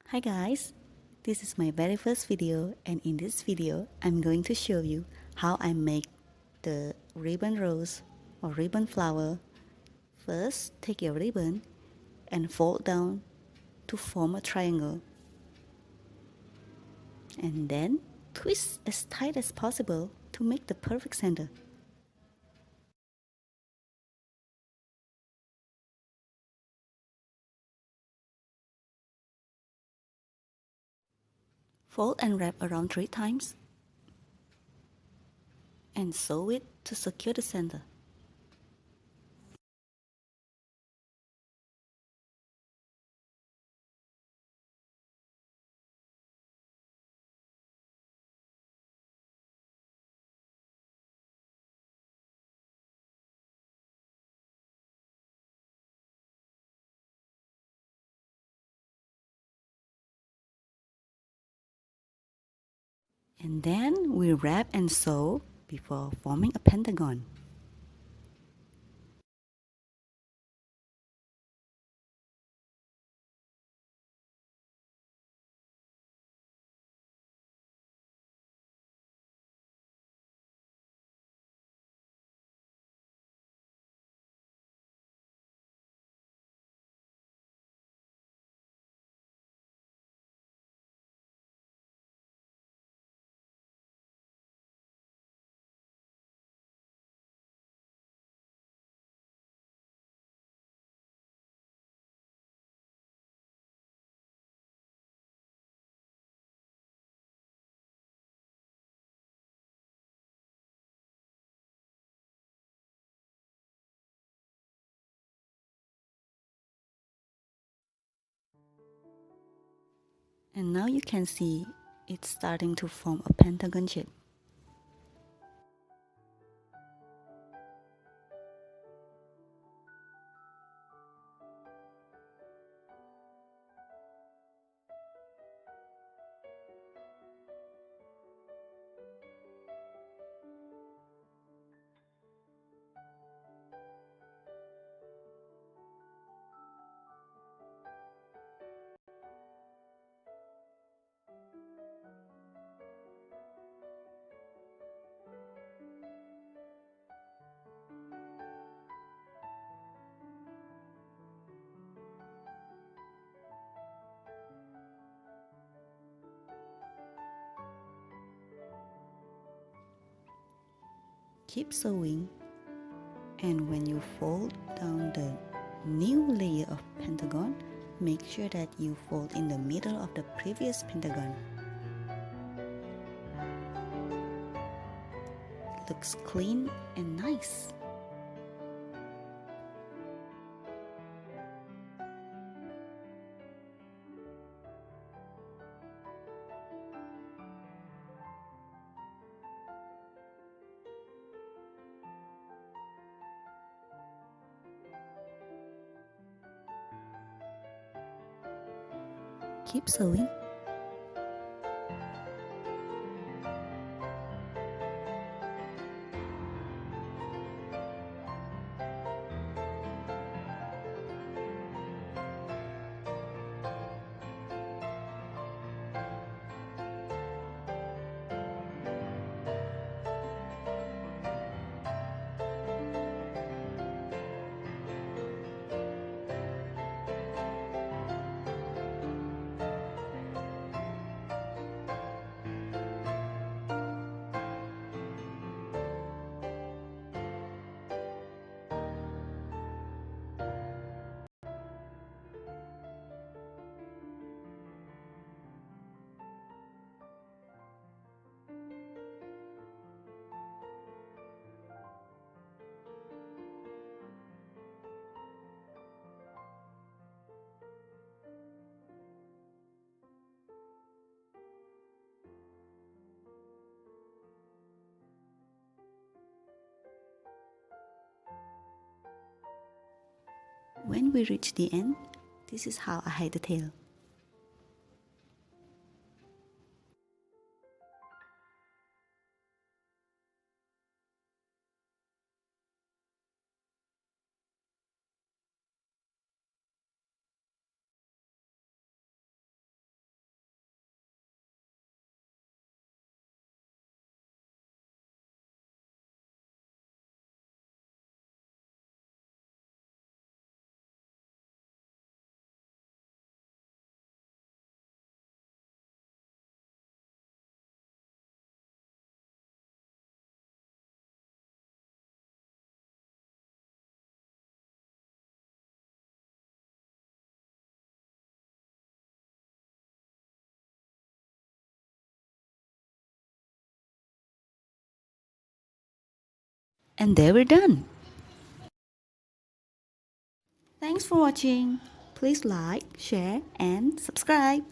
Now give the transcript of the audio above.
Hi guys, this is my very first video, and in this video I'm going to show you how I make the ribbon rose or ribbon flower. First, take your ribbon and fold down to form a triangle, and then twist as tight as possible to make the perfect center. Fold and wrap around 3 times and sew it to secure the center. And then we wrap and sew before forming a pentagon. And now you can see it's starting to form a pentagon shape. Keep sewing, and when you fold down the new layer of pentagon, make sure that you fold in the middle of the previous pentagon. Looks clean and nice. Keep sewing. When we reach the end, this is how I hide the tail. And there we're done. Thanks for watching. Please like, share and subscribe.